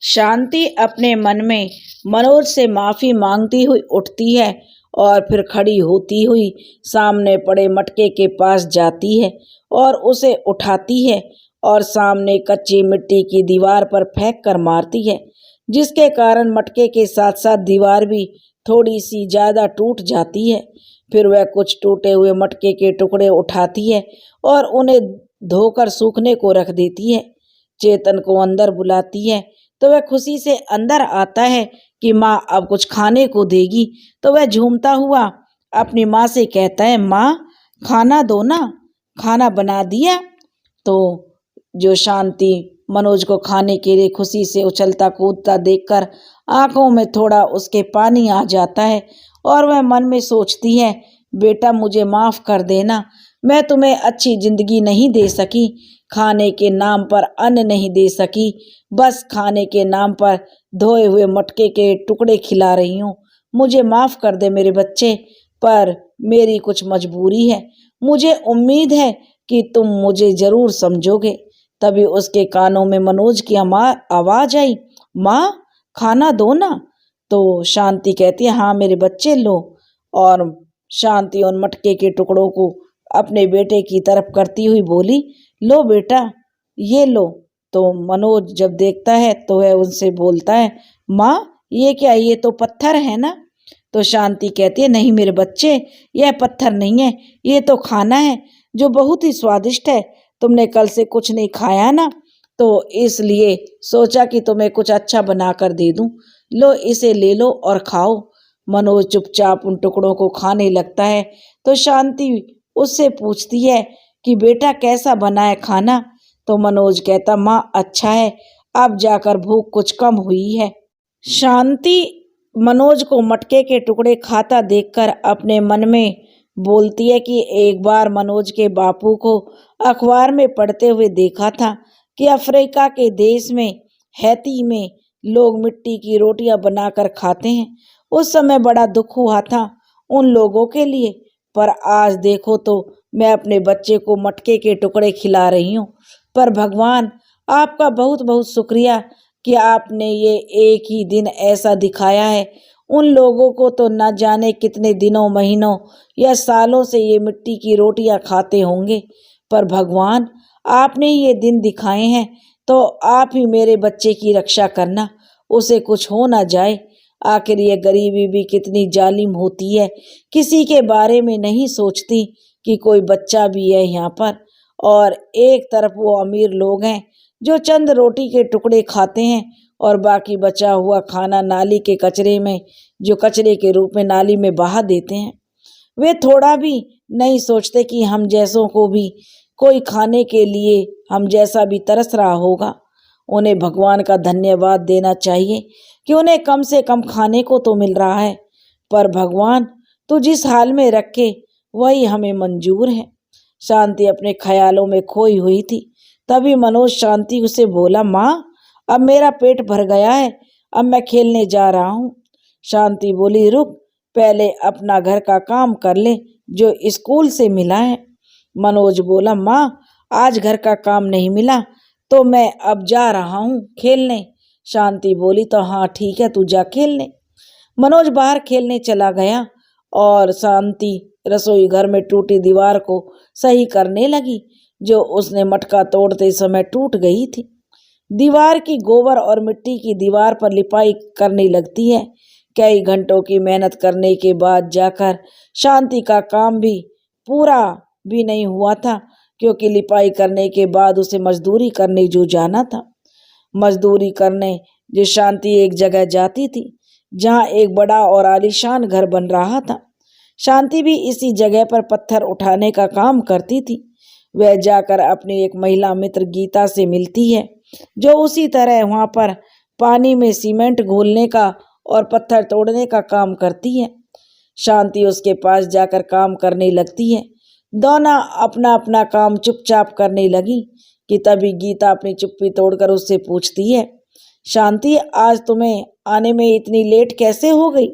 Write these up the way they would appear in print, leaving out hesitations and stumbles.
शांति अपने मन में मनोज से माफी मांगती हुई उठती है और फिर खड़ी होती हुई सामने पड़े मटके के पास जाती है और उसे उठाती है और सामने कच्ची मिट्टी की दीवार पर फेंक कर मारती है, जिसके कारण मटके के साथ साथ दीवार भी थोड़ी सी ज्यादा टूट जाती है। फिर वह कुछ टूटे हुए मटके के टुकड़े उठाती है और उन्हें धोकर सूखने को रख देती है। चेतन को अंदर बुलाती है तो वह खुशी से अंदर आता है कि माँ अब कुछ खाने को देगी। तो वह झूमता हुआ अपनी माँ से कहता है, माँ खाना दो ना, खाना बना दिया। तो जो शांति मनोज को खाने के लिए खुशी से उछलता कूदता देखकर आंखों में थोड़ा उसके पानी आ जाता है और वह मन में सोचती है, बेटा मुझे माफ कर देना, मैं तुम्हें अच्छी जिंदगी नहीं दे सकी, खाने के नाम पर अन्न नहीं दे सकी, बस खाने के नाम पर धोए हुए मटके के टुकड़े खिला रही हूँ। मुझे माफ कर दे मेरे बच्चे, पर मेरी कुछ मजबूरी है। मुझे उम्मीद है कि तुम मुझे जरूर समझोगे। तभी उसके कानों में मनोज की आवाज आई, माँ खाना दो ना। तो शांति कहती है, हाँ मेरे बच्चे लो। और शांति उन मटके के टुकड़ों को अपने बेटे की तरफ करती हुई बोली, लो बेटा ये लो। तो मनोज जब देखता है तो वह उनसे बोलता है, माँ ये क्या, ये तो पत्थर है ना। तो शांति कहती है, नहीं मेरे बच्चे, यह पत्थर नहीं है, ये तो खाना है जो बहुत ही स्वादिष्ट है। तुमने कल से कुछ नहीं खाया ना, तो इसलिए सोचा कि तुम्हें कुछ अच्छा बना कर दे दूं। लो इसे ले लो और खाओ। मनोज चुपचाप उन टुकड़ों को खाने लगता है। तो शांति उससे पूछती है कि बेटा कैसा बना है खाना। तो मनोज कहता, माँ अच्छा है, अब जाकर भूख कुछ कम हुई है। शांति मनोज को मटके के टुकड़े खाता देखकर अपने मन में बोलती है कि एक बार मनोज के बापू को अखबार में पढ़ते हुए देखा था कि अफ्रीका के देश में हैती में लोग मिट्टी की रोटियां बनाकर खाते हैं। उस समय बड़ा दुख हुआ था उन लोगों के लिए, पर आज देखो तो मैं अपने बच्चे को मटके के टुकड़े खिला रही हूँ। पर भगवान आपका बहुत बहुत शुक्रिया कि आपने ये एक ही दिन ऐसा दिखाया है। उन लोगों को तो न जाने कितने दिनों महीनों या सालों से ये मिट्टी की रोटियां खाते होंगे, पर भगवान आपने ये दिन दिखाए हैं तो आप ही मेरे बच्चे की रक्षा करना, उसे कुछ हो ना जाए। आखिर ये गरीबी भी कितनी जालिम होती है, किसी के बारे में नहीं सोचती कि कोई बच्चा भी है यहाँ पर। और एक तरफ वो अमीर लोग हैं जो चंद रोटी के टुकड़े खाते हैं और बाकी बचा हुआ खाना नाली के कचरे में, जो कचरे के रूप में नाली में बहा देते हैं। वे थोड़ा भी नहीं सोचते कि हम जैसों को भी कोई खाने के लिए हम जैसा भी तरस रहा होगा। उन्हें भगवान का धन्यवाद देना चाहिए कि उन्हें कम से कम खाने को तो मिल रहा है। पर भगवान तू जिस हाल में रखे वही हमें मंजूर है। शांति अपने ख्यालों में खोई हुई थी। तभी मनोज शांति उसे बोला, माँ अब मेरा पेट भर गया है, अब मैं खेलने जा रहा हूँ। शांति बोली, रुक, पहले अपना घर का काम कर ले जो स्कूल से मिला है। मनोज बोला, माँ आज घर का काम नहीं मिला तो मैं अब जा रहा हूँ खेलने। शांति बोली, तो हाँ ठीक है, तू जा खेलने। मनोज बाहर खेलने चला गया और शांति रसोई घर में टूटी दीवार को सही करने लगी, जो उसने मटका तोड़ते समय टूट गई थी। दीवार की गोबर और मिट्टी की दीवार पर लिपाई करने लगती है। कई घंटों की मेहनत करने के बाद जाकर शांति का काम भी पूरा भी नहीं हुआ था, क्योंकि लिपाई करने के बाद उसे मजदूरी करने जो जाना था। मजदूरी करने जो शांति एक जगह जाती थी जहाँ एक बड़ा और आलीशान घर बन रहा था। शांति भी इसी जगह पर पत्थर उठाने का काम करती थी। वह जाकर अपनी एक महिला मित्र गीता से मिलती है, जो उसी तरह वहां पर पानी में सीमेंट घोलने का और पत्थर तोड़ने का काम करती है। शांति उसके पास जाकर काम करने लगती है। दोनों अपना अपना काम चुपचाप करने लगी कि तभी गीता अपनी चुप्पी तोड़कर उससे पूछती है, शांति आज तुम्हें आने में इतनी लेट कैसे हो गई।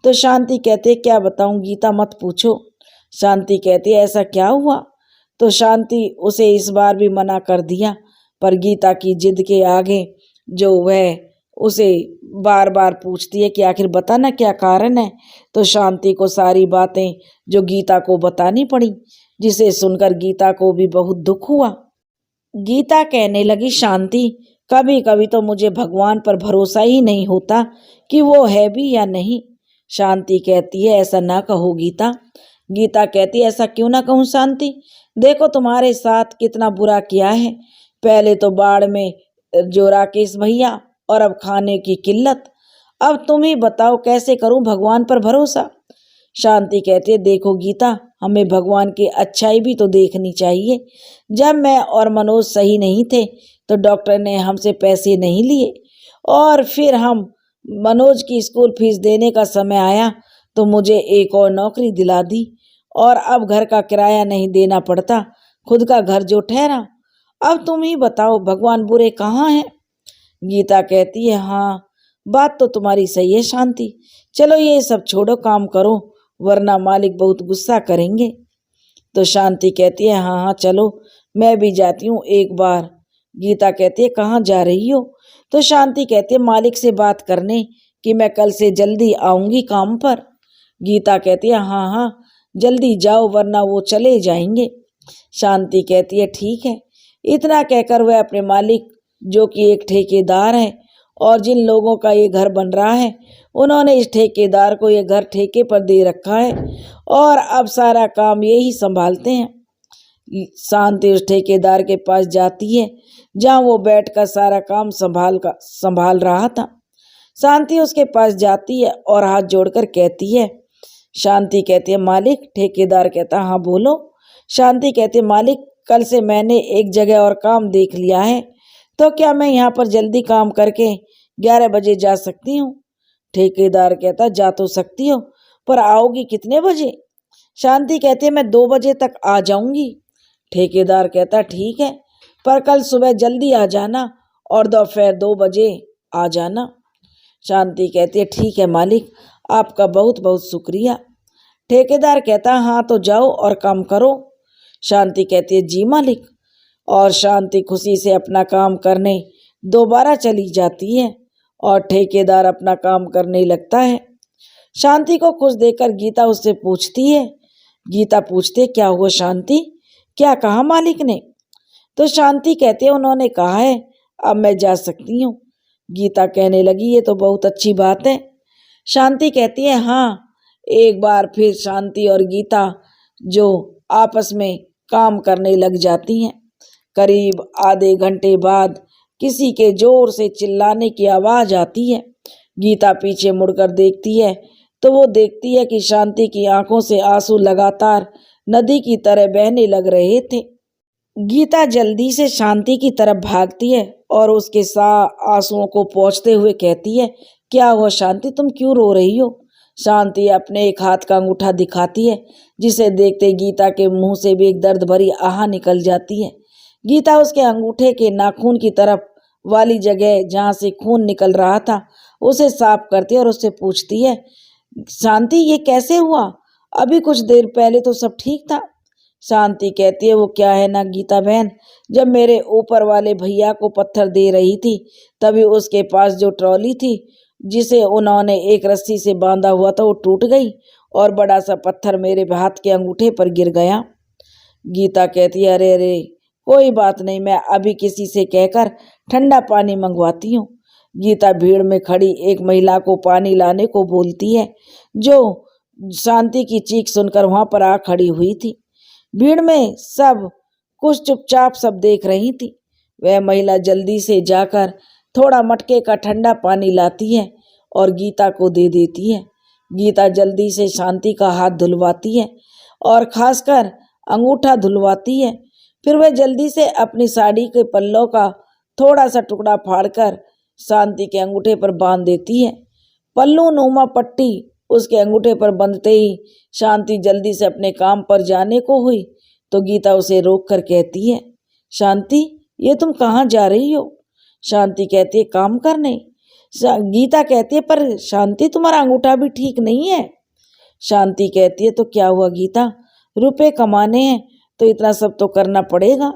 तो शांति कहते, क्या बताऊं गीता, मत पूछो। शांति कहती, ऐसा क्या हुआ। तो शांति उसे इस बार भी मना कर दिया, पर गीता की जिद के आगे जो वह उसे बार बार पूछती है कि आखिर बता ना क्या कारण है। तो शांति को सारी बातें जो गीता को बतानी पड़ी, जिसे सुनकर गीता को भी बहुत दुख हुआ। गीता कहने लगी, शांति, कभी कभी तो मुझे भगवान पर भरोसा ही नहीं होता कि वो है भी या नहीं। शांति कहती है, ऐसा ना कहो गीता। गीता कहती है, ऐसा क्यों ना कहूँ शांति, देखो तुम्हारे साथ कितना बुरा किया है। पहले तो बाढ़ में जो राकेश भैया, और अब खाने की किल्लत। अब तुम ही बताओ कैसे करूं भगवान पर भरोसा। शांति कहती है, देखो गीता, हमें भगवान की अच्छाई भी तो देखनी चाहिए। जब मैं और मनोज सही नहीं थे तो डॉक्टर ने हमसे पैसे नहीं लिए, और फिर हम मनोज की स्कूल फीस देने का समय आया तो मुझे एक और नौकरी दिला दी, और अब घर का किराया नहीं देना पड़ता, खुद का घर जो ठहरा। अब तुम ही बताओ भगवान बुरे कहाँ हैं। गीता कहती है, हाँ बात तो तुम्हारी सही है शांति, चलो ये सब छोड़ो, काम करो, वरना मालिक बहुत गुस्सा करेंगे। तो शांति कहती है, हाँ हाँ चलो, मैं भी जाती हूँ एक बार। गीता कहती है, कहाँ जा रही हो। तो शांति कहती है, मालिक से बात करने कि मैं कल से जल्दी आऊंगी काम पर। गीता कहती है, हाँ हाँ जल्दी जाओ वरना वो चले जाएंगे। शांति कहती है, ठीक है। इतना कहकर वह अपने मालिक, जो कि एक ठेकेदार है, और जिन लोगों का ये घर बन रहा है, उन्होंने इस ठेकेदार को ये घर ठेके पर दे रखा है, और अब सारा काम यही संभालते हैं। शांति उस ठेकेदार के पास जाती है जहाँ वो बैठकर सारा काम संभाल रहा था। शांति उसके पास जाती है और हाथ जोड़कर कहती है, शांति कहती है, मालिक। ठेकेदार कहता, हाँ बोलो। शांति कहती है, मालिक, कल से मैंने एक जगह और काम देख लिया है, तो क्या मैं यहाँ पर जल्दी काम करके 11 बजे जा सकती हूँ। ठेकेदार कहता, जा तो सकती हो, पर आओगी कितने बजे। शांति कहती है, मैं 2 बजे तक आ जाऊंगी। ठेकेदार कहता, ठीक है, पर कल सुबह जल्दी आ जाना और दोपहर 2 बजे आ जाना। शांति कहती है, ठीक है मालिक, आपका बहुत बहुत शुक्रिया। ठेकेदार कहता, हाँ तो जाओ और काम करो। शांति कहती है, जी मालिक। और शांति खुशी से अपना काम करने दोबारा चली जाती है, और ठेकेदार अपना काम करने लगता है। शांति को खुश देखकर गीता उससे पूछती है, गीता पूछती है, क्या हुआ शांति, क्या कहा मालिक ने। तो शांति कहती है, उन्होंने कहा है अब मैं जा सकती हूँ। गीता कहने लगी, ये तो बहुत अच्छी बात है। शांति कहती है, हाँ। एक बार फिर शांति और गीता जो आपस में काम करने लग जाती हैं। करीब आधे घंटे बाद किसी के जोर से चिल्लाने की आवाज आती है। गीता पीछे मुड़कर देखती है तो वो देखती है कि शांति की आंखों से आंसू लगातार नदी की तरह बहने लग रहे थे। गीता जल्दी से शांति की तरफ भागती है और उसके आंसुओं को पोंछते हुए कहती है, क्या हुआ शांति, तुम क्यों रो रही हो। शांति अपने एक हाथ का अंगूठा दिखाती है, जिसे देखते गीता के मुंह से भी एक दर्द भरी आह निकल जाती है। गीता उसके अंगूठे के नाखून की तरफ वाली जगह जहाँ से खून निकल रहा था उसे साफ करती है और उससे पूछती है, शांति ये कैसे हुआ, अभी कुछ देर पहले तो सब ठीक था। शांति कहती है, वो क्या है ना गीता बहन, जब मेरे ऊपर वाले भैया को पत्थर दे रही थी तभी उसके पास जो ट्रॉली थी जिसे उन्होंने एक रस्सी से बांधा हुआ था वो टूट गई और बड़ा सा पत्थर मेरे हाथ के अंगूठे पर गिर गया। गीता कहती है, अरे अरे कोई बात नहीं, मैं अभी किसी से कहकर ठंडा पानी मंगवाती हूँ। गीता भीड़ में खड़ी एक महिला को पानी लाने को बोलती है, जो शांति की चीख सुनकर वहां पर आ खड़ी हुई थी। भीड़ में सब कुछ चुपचाप सब देख रही थी। वह महिला जल्दी से जाकर थोड़ा मटके का ठंडा पानी लाती है और गीता को दे देती है। गीता जल्दी से शांति का हाथ धुलवाती है और खासकर अंगूठा धुलवाती है। फिर वह जल्दी से अपनी साड़ी के पल्लों का थोड़ा सा टुकड़ा फाड़कर शांति के अंगूठे पर बांध देती है। पल्लू नुमा पट्टी उसके अंगूठे पर बंधते ही शांति जल्दी से अपने काम पर जाने को हुई तो गीता उसे रोक कर कहती है, शांति ये तुम कहाँ जा रही हो। शांति कहती है, काम करने। गीता कहती है, पर शांति तुम्हारा अंगूठा भी ठीक नहीं है। शांति कहती है, तो क्या हुआ गीता, रुपए कमाने हैं तो इतना सब तो करना पड़ेगा।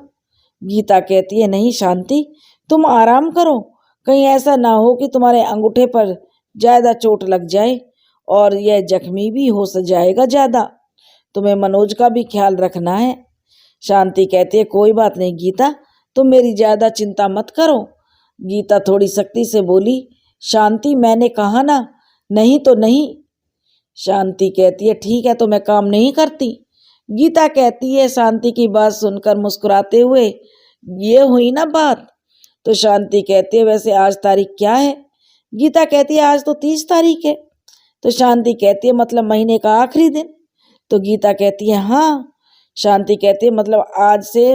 गीता कहती है, नहीं शांति तुम आराम करो, कहीं ऐसा ना हो कि तुम्हारे अंगूठे पर ज़्यादा चोट लग जाए और यह जख्मी भी हो जाएगा ज़्यादा। तुम्हें मनोज का भी ख्याल रखना है। शांति कहती है, कोई बात नहीं गीता, तुम मेरी ज़्यादा चिंता मत करो। गीता थोड़ी सख्ती से बोली, शांति मैंने कहा ना, नहीं तो नहीं। शांति कहती है, ठीक है तो मैं काम नहीं करती। गीता कहती है शांति की बात सुनकर मुस्कुराते हुए, ये हुई ना बात। तो शांति कहती है, वैसे आज तारीख क्या है? गीता कहती है, आज तो 30 तारीख है। तो शांति कहती है, मतलब महीने का आखिरी दिन। तो गीता कहती है, हाँ। शांति कहती है, मतलब आज से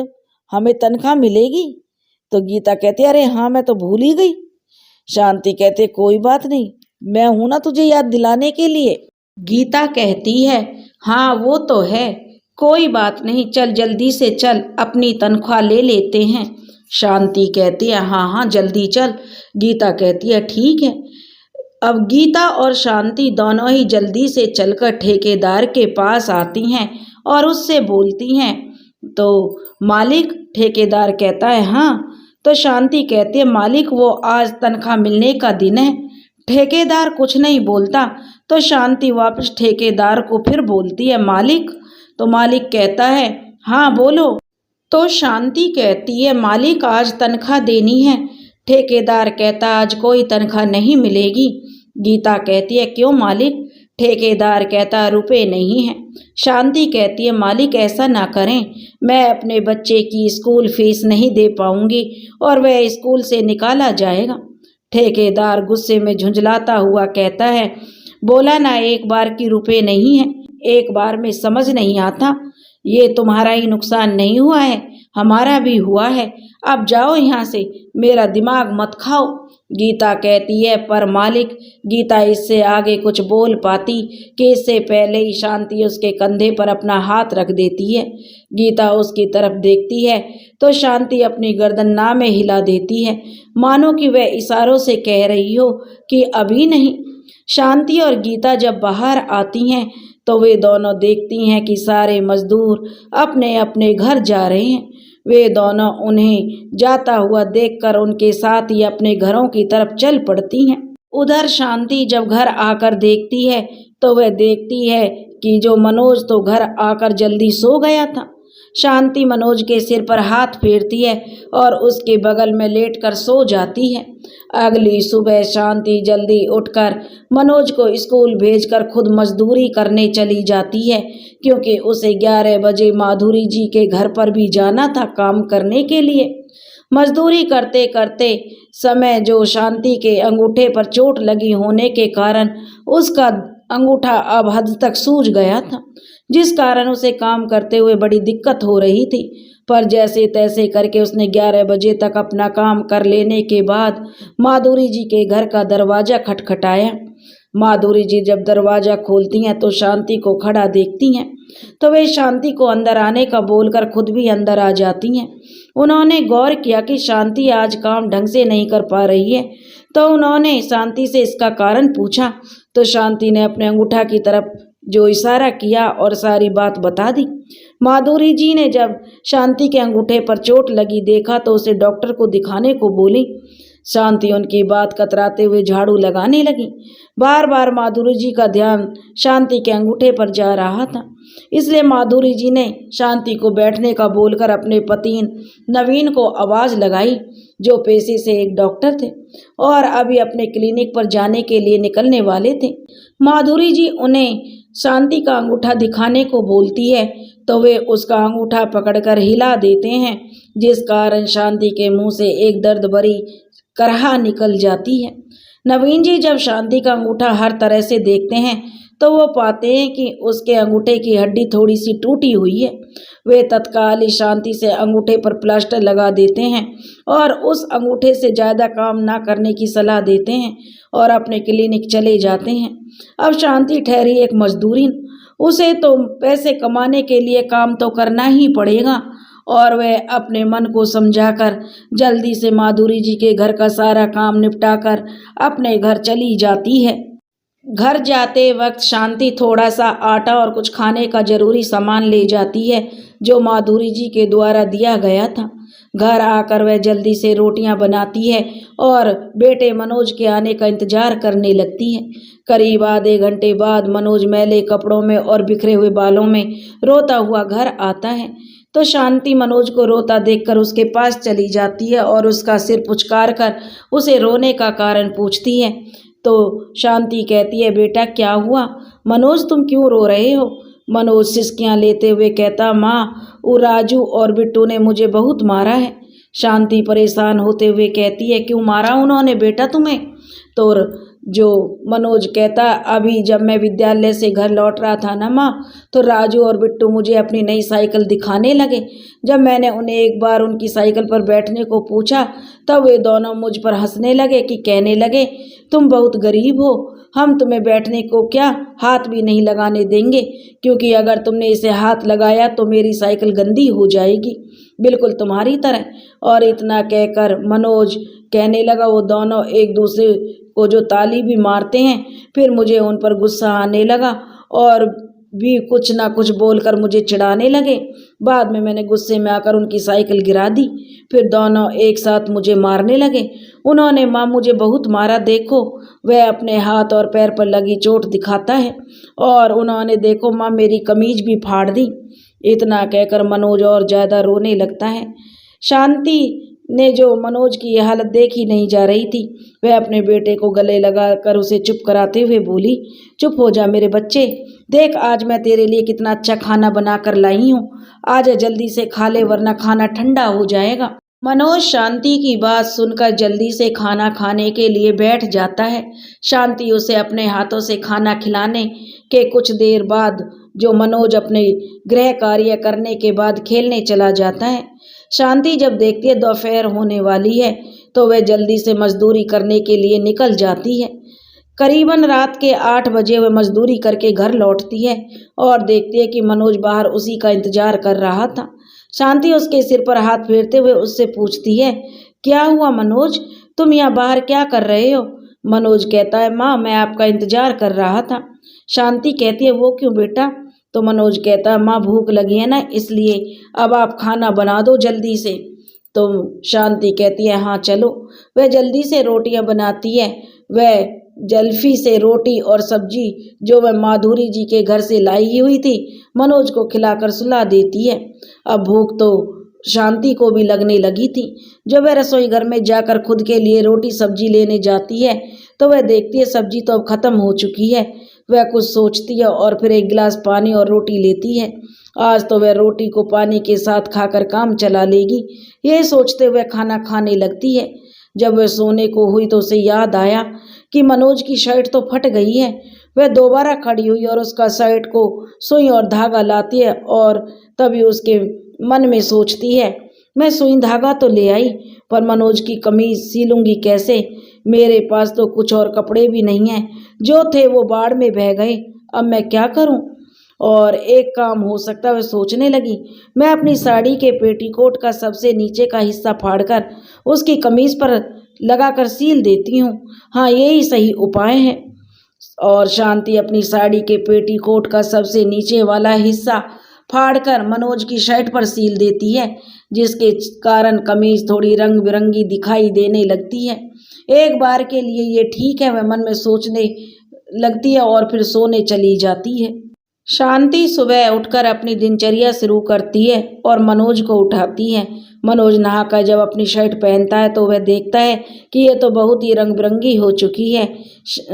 हमें तनख्वाह मिलेगी? तो गीता कहती है, अरे हाँ, मैं तो भूल ही गई। शांति कहती है, कोई बात नहीं, मैं हूं ना तुझे याद दिलाने के लिए। गीता कहती है, हाँ वो तो है, कोई बात नहीं, चल जल्दी से चल, अपनी तनख्वाह ले लेते हैं। शांति कहती है, हाँ हाँ जल्दी चल। गीता कहती है, ठीक है। अब गीता और शांति दोनों ही जल्दी से चलकर ठेकेदार के पास आती हैं और उससे बोलती हैं। तो मालिक, ठेकेदार कहता है, हाँ। तो शांति कहती है, मालिक वो आज तनख्वाह मिलने का दिन है। ठेकेदार कुछ नहीं बोलता तो शांति वापस ठेकेदार को फिर बोलती है, मालिक। तो मालिक कहता है, हाँ बोलो। तो शांति कहती है, मालिक आज तनख्वाह देनी है। ठेकेदार कहता, आज कोई तनख्वाह नहीं मिलेगी। गीता कहती है, क्यों मालिक? ठेकेदार कहता, रुपए नहीं है। शांति कहती है, मालिक ऐसा ना करें, मैं अपने बच्चे की स्कूल फीस नहीं दे पाऊंगी और वह स्कूल से निकाला जाएगा। ठेकेदार गुस्से में झुंझलाता हुआ कहता है, बोला ना एक बार की रुपए नहीं है, एक बार में समझ नहीं आता। ये तुम्हारा ही नुकसान नहीं हुआ है, हमारा भी हुआ है। अब जाओ यहाँ से, मेरा दिमाग मत खाओ। गीता कहती है, पर मालिक। गीता इससे आगे कुछ बोल पाती कि इससे पहले ही शांति उसके कंधे पर अपना हाथ रख देती है। गीता उसकी तरफ देखती है तो शांति अपनी गर्दन ना में हिला देती है, मानो कि वह इशारों से कह रही हो कि अभी नहीं। शांति और गीता जब बाहर आती हैं तो वे दोनों देखती हैं कि सारे मजदूर अपने अपने घर जा रहे हैं। वे दोनों उन्हें जाता हुआ देखकर उनके साथ ही अपने घरों की तरफ चल पड़ती हैं। उधर शांति जब घर आकर देखती है तो वह देखती है कि जो मनोज तो घर आकर जल्दी सो गया था। शांति मनोज के सिर पर हाथ फेरती है और उसके बगल में लेटकर सो जाती है। अगली सुबह शांति जल्दी उठकर मनोज को स्कूल भेजकर खुद मजदूरी करने चली जाती है, क्योंकि उसे 11 बजे माधुरी जी के घर पर भी जाना था काम करने के लिए। मजदूरी करते करते समय जो शांति के अंगूठे पर चोट लगी होने के कारण उसका अंगूठा अब हद तक सूज गया था, जिस कारण उसे काम करते हुए बड़ी दिक्कत हो रही थी। पर जैसे तैसे करके उसने 11 बजे तक अपना काम कर लेने के बाद माधुरी जी के घर का दरवाज़ा खटखटाया। माधुरी जी जब दरवाज़ा खोलती हैं तो शांति को खड़ा देखती हैं, तो वे शांति को अंदर आने का बोलकर खुद भी अंदर आ जाती हैं। उन्होंने गौर किया कि शांति आज काम ढंग से नहीं कर पा रही है, तो उन्होंने शांति से इसका कारण पूछा। तो शांति ने अपने अंगूठा की तरफ जो इशारा किया और सारी बात बता दी। माधुरी जी ने जब शांति के अंगूठे पर चोट लगी देखा तो उसे डॉक्टर को दिखाने को बोली। शांति उनकी बात कतराते हुए झाड़ू लगाने लगी। बार बार माधुरी जी का ध्यान शांति के अंगूठे पर जा रहा था, इसलिए माधुरी जी ने शांति को बैठने का बोलकर अपने पति नवीन को आवाज़ लगाई, जो पेशे से एक डॉक्टर थे और अभी अपने क्लिनिक पर जाने के लिए निकलने वाले थे। माधुरी जी उन्हें शांति का अंगूठा दिखाने को बोलती है तो वे उसका अंगूठा पकड़कर हिला देते हैं, जिस कारण शांति के मुंह से एक दर्द भरी करहा निकल जाती है। नवीन जी जब शांति का अंगूठा हर तरह से देखते हैं तो वो पाते हैं कि उसके अंगूठे की हड्डी थोड़ी सी टूटी हुई है। वे तत्काल ही शांति से अंगूठे पर प्लास्टर लगा देते हैं और उस अंगूठे से ज़्यादा काम ना करने की सलाह देते हैं और अपने क्लिनिक चले जाते हैं। अब शांति ठहरी एक मजदूरिन, उसे तो पैसे कमाने के लिए काम तो करना ही पड़ेगा और वह अपने मन को समझाकर जल्दी से माधुरी जी के घर का सारा काम निपटाकर अपने घर चली जाती है। घर जाते वक्त शांति थोड़ा सा आटा और कुछ खाने का जरूरी सामान ले जाती है जो माधुरी जी के द्वारा दिया गया था। घर आकर वह जल्दी से रोटियां बनाती है और बेटे मनोज के आने का इंतजार करने लगती है। करीब आधे घंटे बाद मनोज मैले कपड़ों में और बिखरे हुए बालों में रोता हुआ घर आता है तो शांति मनोज को रोता देखकर उसके पास चली जाती है और उसका सिर पुचकार कर उसे रोने का कारण पूछती है। तो शांति कहती है, बेटा क्या हुआ? मनोज तुम क्यों रो रहे हो? मनोज सिसकियां लेते हुए कहता, माँ वो राजू और बिट्टू ने मुझे बहुत मारा है। शांति परेशान होते हुए कहती है, क्यों मारा उन्होंने बेटा तुम्हें? तो जो मनोज कहता, अभी जब मैं विद्यालय से घर लौट रहा था ना माँ, तो राजू और बिट्टू मुझे अपनी नई साइकिल दिखाने लगे। जब मैंने उन्हें एक बार उनकी साइकिल पर बैठने को पूछा तब वे दोनों मुझ पर हंसने लगे कि कहने लगे, तुम बहुत गरीब हो, हम तुम्हें बैठने को क्या हाथ भी नहीं लगाने देंगे, क्योंकि अगर तुमने इसे हाथ लगाया तो मेरी साइकिल गंदी हो जाएगी, बिल्कुल तुम्हारी तरह। और इतना कहकर मनोज कहने लगा, वो दोनों एक दूसरे को जो ताली भी मारते हैं, फिर मुझे उन पर गुस्सा आने लगा और भी कुछ ना कुछ बोलकर मुझे चिढ़ाने लगे। बाद में मैंने गुस्से में आकर उनकी साइकिल गिरा दी, फिर दोनों एक साथ मुझे मारने लगे। उन्होंने माँ मुझे बहुत मारा, देखो। वह अपने हाथ और पैर पर लगी चोट दिखाता है और उन्होंने देखो माँ मेरी कमीज भी फाड़ दी। इतना कहकर मनोज और ज़्यादा रोने लगता है। शांति ने जो मनोज की यह हालत देखी नहीं जा रही थी, वह अपने बेटे को गले लगाकर उसे चुप कराते हुए बोली, चुप हो जा मेरे बच्चे, देख आज मैं तेरे लिए कितना अच्छा खाना बना कर लाई हूँ, आज जल्दी से खा ले वरना खाना ठंडा हो जाएगा। मनोज शांति की बात सुनकर जल्दी से खाना खाने के लिए बैठ जाता है। शांति उसे अपने हाथों से खाना खिलाने के कुछ देर बाद जो मनोज अपने गृह कार्य करने के बाद खेलने चला जाता है। शांति जब देखती है दोपहर होने वाली है तो वह जल्दी से मजदूरी करने के लिए निकल जाती है। करीबन रात के 8 बजे वह मजदूरी करके घर लौटती है और देखती है कि मनोज बाहर उसी का इंतजार कर रहा था। शांति उसके सिर पर हाथ फेरते हुए उससे पूछती है, क्या हुआ मनोज, तुम यहाँ बाहर क्या कर रहे हो? मनोज कहता है, माँ मैं आपका इंतजार कर रहा था। शांति कहती है, वो क्यों बेटा? तो मनोज कहता है, माँ भूख लगी है ना, इसलिए अब आप खाना बना दो जल्दी से। तो शांति कहती है, हाँ चलो। वह जल्दी से रोटियां बनाती है। वह जल्फी से रोटी और सब्जी जो वह माधुरी जी के घर से लाई हुई थी मनोज को खिलाकर सुला देती है। अब भूख तो शांति को भी लगने लगी थी। जब वह रसोई घर में जाकर खुद के लिए रोटी सब्जी लेने जाती है तो वह देखती है सब्जी तो अब खत्म हो चुकी है। वह कुछ सोचती है और फिर एक गिलास पानी और रोटी लेती है। आज तो वह रोटी को पानी के साथ खाकर काम चला लेगी, यह सोचते हुए खाना खाने लगती है। जब वह सोने को हुई तो उसे याद आया कि मनोज की शर्ट तो फट गई है। वह दोबारा खड़ी हुई और उसका शर्ट को सुई और धागा लाती है और तभी उसके मन में सोचती है, मैं सुई धागा तो ले आई पर मनोज की कमीज सीलूंगी कैसे? मेरे पास तो कुछ और कपड़े भी नहीं हैं, जो थे वो बाढ़ में बह गए, अब मैं क्या करूं? और एक काम हो सकता है, वह सोचने लगी, मैं अपनी साड़ी के पेटीकोट का सबसे नीचे का हिस्सा फाड़कर उसकी कमीज पर लगाकर सील देती हूँ। हाँ यही सही उपाय है। और शांति अपनी साड़ी के पेटीकोट का सबसे नीचे वाला हिस्सा फाड़कर मनोज की शर्ट पर सील देती है, जिसके कारण कमीज थोड़ी रंग बिरंगी दिखाई देने लगती है। एक बार के लिए ये ठीक है, वह मन में सोचने लगती है और फिर सोने चली जाती है। शांति सुबह उठकर अपनी दिनचर्या शुरू करती है और मनोज को उठाती है। मनोज नहाकर जब अपनी शर्ट पहनता है तो वह देखता है कि यह तो बहुत ही रंग बिरंगी हो चुकी है।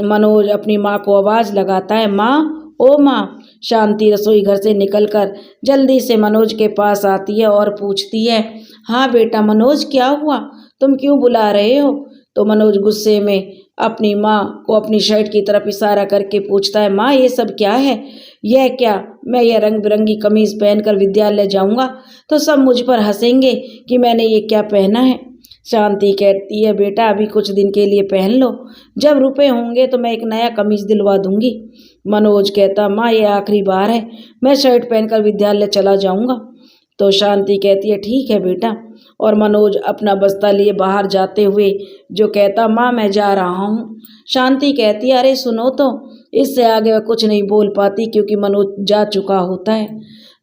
मनोज अपनी माँ को आवाज़ लगाता है, माँ, ओ माँ। शांति रसोई घर से निकलकर जल्दी से मनोज के पास आती है और पूछती है, हाँ बेटा मनोज क्या हुआ, तुम क्यों बुला रहे हो? तो मनोज गुस्से में अपनी माँ को अपनी शर्ट की तरफ इशारा करके पूछता है, माँ ये सब क्या है? यह क्या, मैं यह रंग बिरंगी कमीज पहनकर विद्यालय जाऊंगा तो सब मुझ पर हंसेंगे कि मैंने ये क्या पहना है। शांति कहती है, बेटा अभी कुछ दिन के लिए पहन लो, जब रुपए होंगे तो मैं एक नया कमीज दिलवा दूंगी। मनोज कहता, माँ ये आखिरी बार है, मैं शर्ट पहनकर विद्यालय चला जाऊंगा। तो शांति कहती है, ठीक है बेटा। और मनोज अपना बस्ता लिए बाहर जाते हुए जो कहता, माँ मैं जा रहा हूँ। शांति कहती है, अरे सुनो तो, इससे आगे वह कुछ नहीं बोल पाती क्योंकि मनोज जा चुका होता है।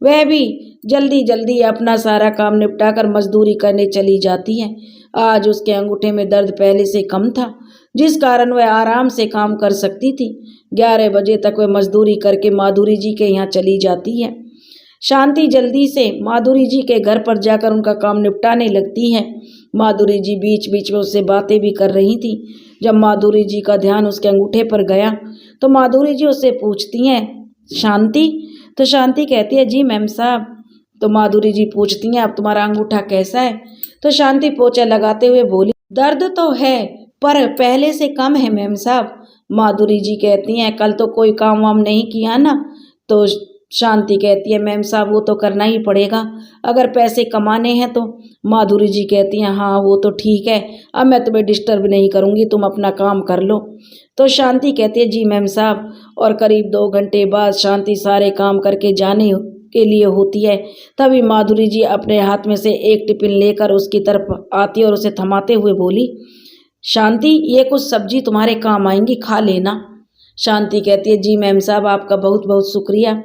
वह भी जल्दी जल्दी अपना सारा काम निपटाकर मजदूरी करने चली जाती है। आज उसके अंगूठे में दर्द पहले से कम था, जिस कारण वह आराम से काम कर सकती थी। 11 बजे तक वह मजदूरी करके माधुरी जी के यहाँ चली जाती है। शांति जल्दी से माधुरी जी के घर पर जाकर उनका काम निपटाने लगती है। माधुरी जी बीच बीच में उससे बातें भी कर रही थी। जब माधुरी जी का ध्यान उसके अंगूठे पर गया तो माधुरी जी उससे पूछती हैं, शांति? तो शांति कहती है, जी मैम साहब। तो माधुरी जी पूछती हैं, अब तुम्हारा अंगूठा कैसा है? तो शांति पोछा लगाते हुए बोली, दर्द तो है पर पहले से कम है मैम साहब। माधुरी जी कहती हैं, कल तो कोई काम वाम नहीं किया ना? तो शांति कहती है, मैम साहब वो तो करना ही पड़ेगा अगर पैसे कमाने हैं तो। माधुरी जी कहती हैं, हाँ वो तो ठीक है, अब मैं तुम्हें डिस्टर्ब नहीं करूँगी, तुम अपना काम कर लो। तो शांति कहती है, जी मैम साहब। और करीब 2 घंटे बाद शांति सारे काम करके जाने के लिए होती है। तभी माधुरी जी अपने हाथ में से एक टिफिन लेकर उसकी तरफ आती और उसे थमाते हुए बोली, शांति ये कुछ सब्जी तुम्हारे काम आएंगी, खा लेना। शांति कहती है, जी मैम साहब आपका बहुत बहुत शुक्रिया।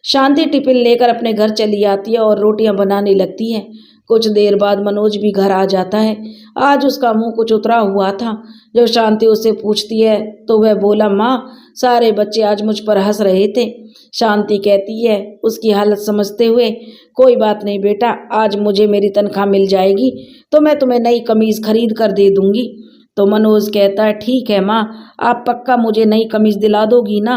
शांति टिफिन लेकर अपने घर चली आती है और रोटियां बनाने लगती है। कुछ देर बाद मनोज भी घर आ जाता है। आज उसका मुंह कुछ उतरा हुआ था। जब शांति उससे पूछती है तो वह बोला, माँ सारे बच्चे आज मुझ पर हंस रहे थे। शांति कहती है उसकी हालत समझते हुए, कोई बात नहीं बेटा, आज मुझे मेरी तनख्वाह मिल जाएगी तो मैं तुम्हें नई कमीज खरीद कर दे दूंगी। तो मनोज कहता है, ठीक है माँ, आप पक्का मुझे नई कमीज दिला दोगी ना?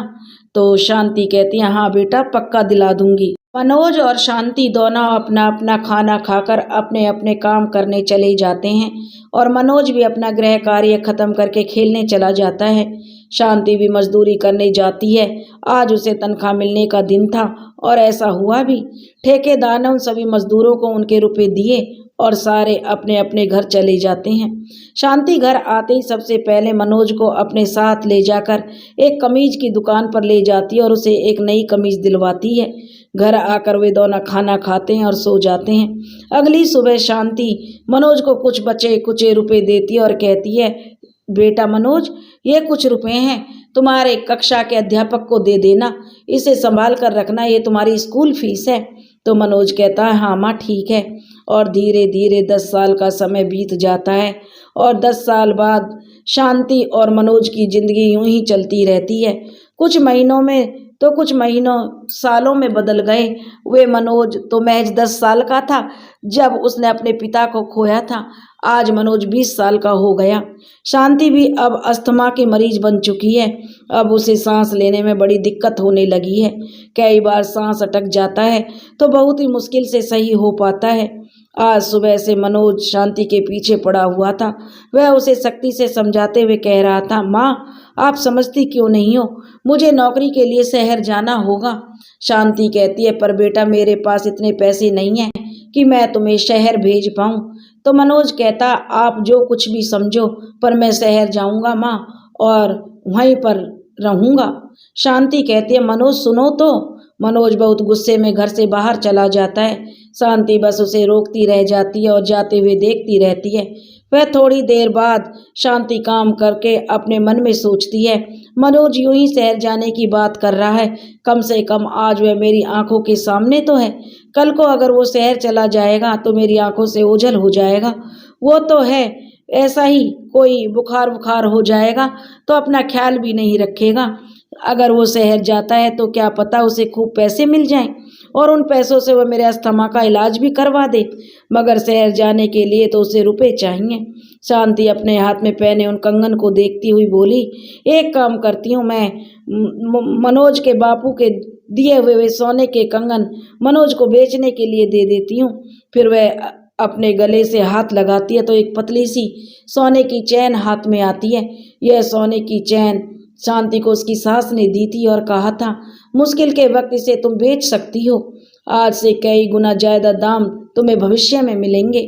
तो शांति कहती है, हाँ बेटा पक्का दिला दूंगी। मनोज और शांति दोनों अपना अपना खाना खाकर अपने अपने काम करने चले जाते हैं और मनोज भी अपना गृह कार्य खत्म करके खेलने चला जाता है। शांति भी मजदूरी करने जाती है। आज उसे तनख्वाह मिलने का दिन था और ऐसा हुआ भी। ठेकेदार ने उन सभी मजदूरों को उनके रुपए दिए और सारे अपने अपने घर चले जाते हैं। शांति घर आते ही सबसे पहले मनोज को अपने साथ ले जाकर एक कमीज की दुकान पर ले जाती है और उसे एक नई कमीज दिलवाती है। घर आकर वे दोनों खाना खाते हैं और सो जाते हैं। अगली सुबह शांति मनोज को कुछ बचे कुचे रुपए देती है और कहती है, बेटा मनोज ये कुछ रुपए हैं, तुम्हारे कक्षा के अध्यापक को दे देना, इसे संभाल कर रखना, ये तुम्हारी स्कूल फीस है। तो मनोज कहता है, हाँ माँ ठीक है। और धीरे धीरे 10 साल का समय बीत जाता है और 10 साल बाद शांति और मनोज की जिंदगी यूं ही चलती रहती है। कुछ महीनों सालों में बदल गए। वे मनोज तो महज 10 साल का था जब उसने अपने पिता को खोया था। आज मनोज 20 साल का हो गया। शांति भी अब अस्थमा की मरीज बन चुकी है। अब उसे सांस लेने में बड़ी दिक्कत होने लगी है। कई बार सांस अटक जाता है तो बहुत ही मुश्किल से सही हो पाता है। आज सुबह से मनोज शांति के पीछे पड़ा हुआ था। वह उसे सख्ती से समझाते हुए कह रहा था, माँ आप समझती क्यों नहीं हो, मुझे नौकरी के लिए शहर जाना होगा। शांति कहती है, पर बेटा मेरे पास इतने पैसे नहीं हैं कि मैं तुम्हें शहर भेज पाऊँ। तो मनोज कहता, आप जो कुछ भी समझो, पर मैं शहर जाऊँगा माँ और वहीं पर रहूँगा। शांति कहती है, मनोज सुनो तो। मनोज बहुत गुस्से में घर से बाहर चला जाता है। शांति बस उसे रोकती रह जाती है और जाते हुए देखती रहती है। वह थोड़ी देर बाद शांति काम करके अपने मन में सोचती है, मनोज यूं ही शहर जाने की बात कर रहा है, कम से कम आज वह मेरी आंखों के सामने तो है। कल को अगर वो शहर चला जाएगा तो मेरी आंखों से ओझल हो जाएगा। वो तो है, ऐसा ही कोई बुखार हो जाएगा तो अपना ख्याल भी नहीं रखेगा। अगर वो शहर जाता है तो क्या पता उसे खूब पैसे मिल जाएं और उन पैसों से वह मेरे अस्थमा का इलाज भी करवा दे, मगर शहर जाने के लिए तो उसे रुपए चाहिए। शांति अपने हाथ में पहने उन कंगन को देखती हुई बोली, एक काम करती हूँ, मैं मनोज के बापू के दिए हुए वे सोने के कंगन मनोज को बेचने के लिए दे देती हूँ। फिर वह अपने गले से हाथ लगाती है तो एक पतली सी सोने की चैन हाथ में आती है। यह सोने की चैन शांति को उसकी सास ने दी थी और कहा था, मुश्किल के वक्त इसे तुम बेच सकती हो, आज से कई गुना ज़्यादा दाम तुम्हें भविष्य में मिलेंगे।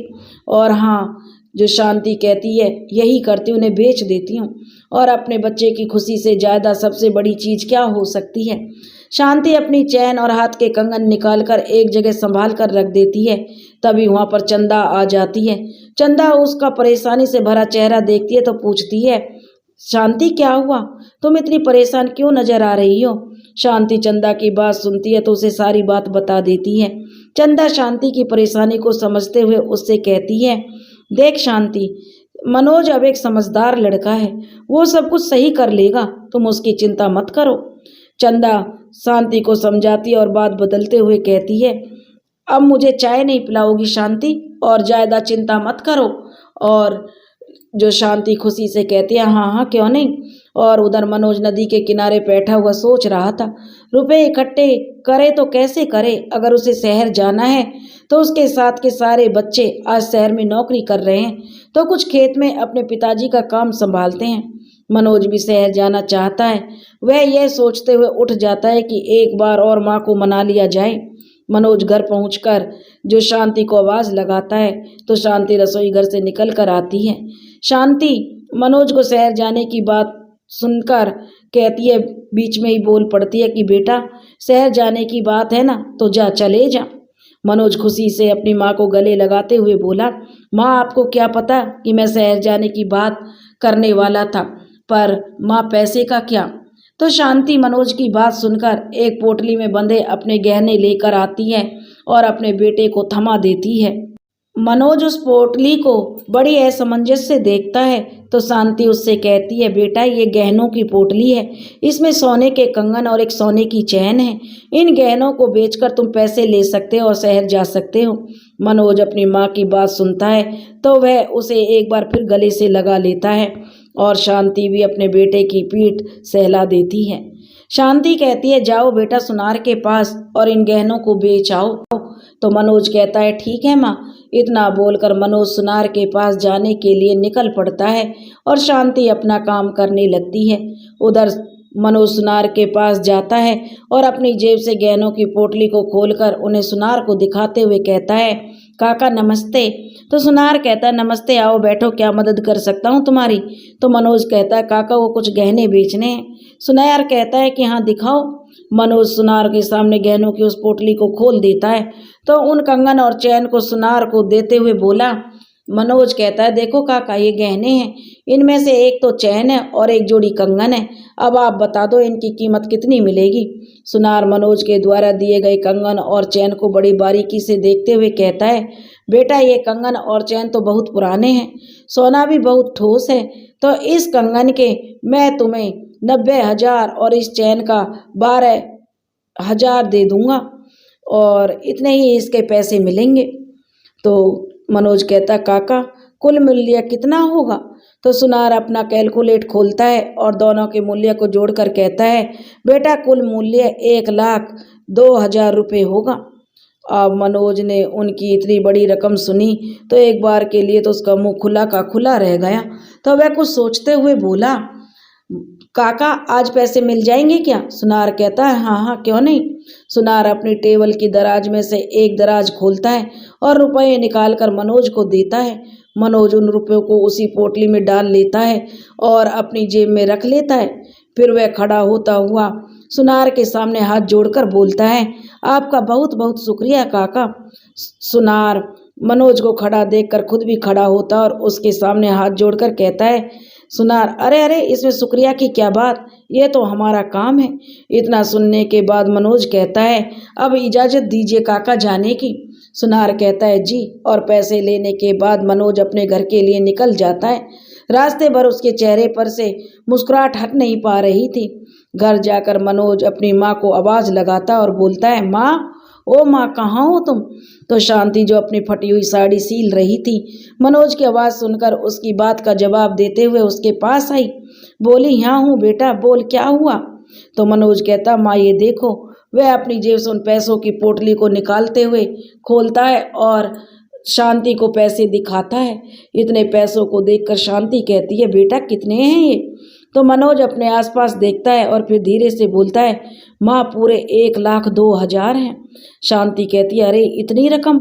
और हाँ, जो शांति कहती है यही करती, उन्हें बेच देती हूँ। और अपने बच्चे की खुशी से ज़्यादा सबसे बड़ी चीज़ क्या हो सकती है। शांति अपनी चैन और हाथ के कंगन निकालकर एक जगह संभाल कर रख देती है। तभी वहाँ पर चंदा आ जाती है। चंदा उसका परेशानी से भरा चेहरा देखती है तो पूछती है, शांति क्या हुआ? तुम इतनी परेशान क्यों नजर आ रही हो? शांति चंदा की बात सुनती है तो उसे सारी बात बता देती है। चंदा शांति की परेशानी को समझते हुए उससे कहती है, देख शांति, मनोज अब एक समझदार लड़का है, वो सब कुछ सही कर लेगा, तुम उसकी चिंता मत करो। चंदा शांति को समझाती और बात बदलते हुए कहती है, अब मुझे चाय नहीं पिलाओगी शांति, और ज़्यादा चिंता मत करो। और जो शांति खुशी से कहती है, हाँ हाँ क्यों नहीं। और उधर मनोज नदी के किनारे बैठा हुआ सोच रहा था, रुपए इकट्ठे करे तो कैसे करे। अगर उसे शहर जाना है तो उसके साथ के सारे बच्चे आज शहर में नौकरी कर रहे हैं, तो कुछ खेत में अपने पिताजी का काम संभालते हैं। मनोज भी शहर जाना चाहता है। वह यह सोचते हुए उठ जाता है कि एक बार और माँ को मना लिया जाए। मनोज घर पहुंचकर जो शांति को आवाज़ लगाता है तो शांति रसोई घर से निकल कर आती है। शांति मनोज को शहर जाने की बात सुनकर कहती है, बीच में ही बोल पड़ती है कि बेटा शहर जाने की बात है ना तो जा, चले जा। मनोज खुशी से अपनी माँ को गले लगाते हुए बोला, माँ आपको क्या पता कि मैं शहर जाने की बात करने वाला था, पर माँ पैसे का क्या। तो शांति मनोज की बात सुनकर एक पोटली में बंधे अपने गहने लेकर आती है और अपने बेटे को थमा देती है। मनोज उस पोटली को बड़ी असमंजस से देखता है तो शांति उससे कहती है, बेटा ये गहनों की पोटली है, इसमें सोने के कंगन और एक सोने की चैन है। इन गहनों को बेचकर तुम पैसे ले सकते हो और शहर जा सकते हो। मनोज अपनी माँ की बात सुनता है तो वह उसे एक बार फिर गले से लगा लेता है और शांति भी अपने बेटे की पीठ सहला देती है। शांति कहती है, जाओ बेटा सुनार के पास और इन गहनों को बेच आओ। तो मनोज कहता है, ठीक है माँ। इतना बोलकर मनोज सुनार के पास जाने के लिए निकल पड़ता है और शांति अपना काम करने लगती है। उधर मनोज सुनार के पास जाता है और अपनी जेब से गहनों की पोटली को खोलकर उन्हें सुनार को दिखाते हुए कहता है, काका नमस्ते। तो सुनार कहता है, नमस्ते, आओ बैठो, क्या मदद कर सकता हूँ तुम्हारी। तो मनोज कहता है, काका वो कुछ गहने बेचने हैं। सुनार कहता है कि हाँ दिखाओ। मनोज सुनार के सामने गहनों की उस पोटली को खोल देता है तो उन कंगन और चैन को सुनार को देते हुए बोला, मनोज कहता है, देखो काका ये गहने हैं, इनमें से एक तो चैन है और एक जोड़ी कंगन है, अब आप बता दो इनकी कीमत कितनी मिलेगी। सुनार मनोज के द्वारा दिए गए कंगन और चैन को बड़ी बारीकी से देखते हुए कहता है, बेटा ये कंगन और चैन तो बहुत पुराने हैं, सोना भी बहुत ठोस है, तो इस कंगन के मैं तुम्हें 90,000 और इस चैन का 12,000 दे दूंगा और इतने ही इसके पैसे मिलेंगे। तो मनोज कहता, काका कुल मूल्य कितना होगा। तो सुनार अपना कैलकुलेट खोलता है और दोनों के मूल्य को जोड़कर कहता है, बेटा कुल मूल्य 1,02,000 रुपये होगा। अब मनोज ने उनकी इतनी बड़ी रकम सुनी तो एक बार के लिए तो उसका मुंह खुला का खुला रह गया। तो वह कुछ सोचते हुए बोला, काका आज पैसे मिल जाएंगे क्या। सुनार कहता है, हाँ हाँ क्यों नहीं। सुनार अपनी टेबल की दराज में से एक दराज खोलता है और रुपए निकालकर मनोज को देता है। मनोज उन रुपयों को उसी पोटली में डाल लेता है और अपनी जेब में रख लेता है। फिर वह खड़ा होता हुआ सुनार के सामने हाथ जोड़कर बोलता है, आपका बहुत बहुत शुक्रिया काका। सुनार मनोज को खड़ा देखकर खुद भी खड़ा होता और उसके सामने हाथ जोड़कर कहता है, सुनार, अरे अरे इसमें शुक्रिया की क्या बात, ये तो हमारा काम है। इतना सुनने के बाद मनोज कहता है, अब इजाज़त दीजिए काका जाने की। सुनार कहता है, जी, और पैसे लेने के बाद मनोज अपने घर के लिए निकल जाता है। रास्ते भर उसके चेहरे पर से मुस्कुराहट हट नहीं पा रही थी। घर जाकर मनोज अपनी माँ को आवाज़ लगाता और बोलता है, माँ, ओ माँ कहाँ हो तुम। तो शांति जो अपनी फटी हुई साड़ी सील रही थी, मनोज की आवाज़ सुनकर उसकी बात का जवाब देते हुए उसके पास आई। बोली, यहाँ हूँ बेटा, बोल क्या हुआ। तो मनोज कहता, माँ ये देखो। वह अपनी जेब से उन पैसों की पोटली को निकालते हुए खोलता है और शांति को पैसे दिखाता है। इतने पैसों को देखकर शांति कहती है, बेटा कितने हैं ये। तो मनोज अपने आसपास देखता है और फिर धीरे से बोलता है, माँ पूरे 1,02,000 हैं। शांति कहती है, अरे इतनी रकम।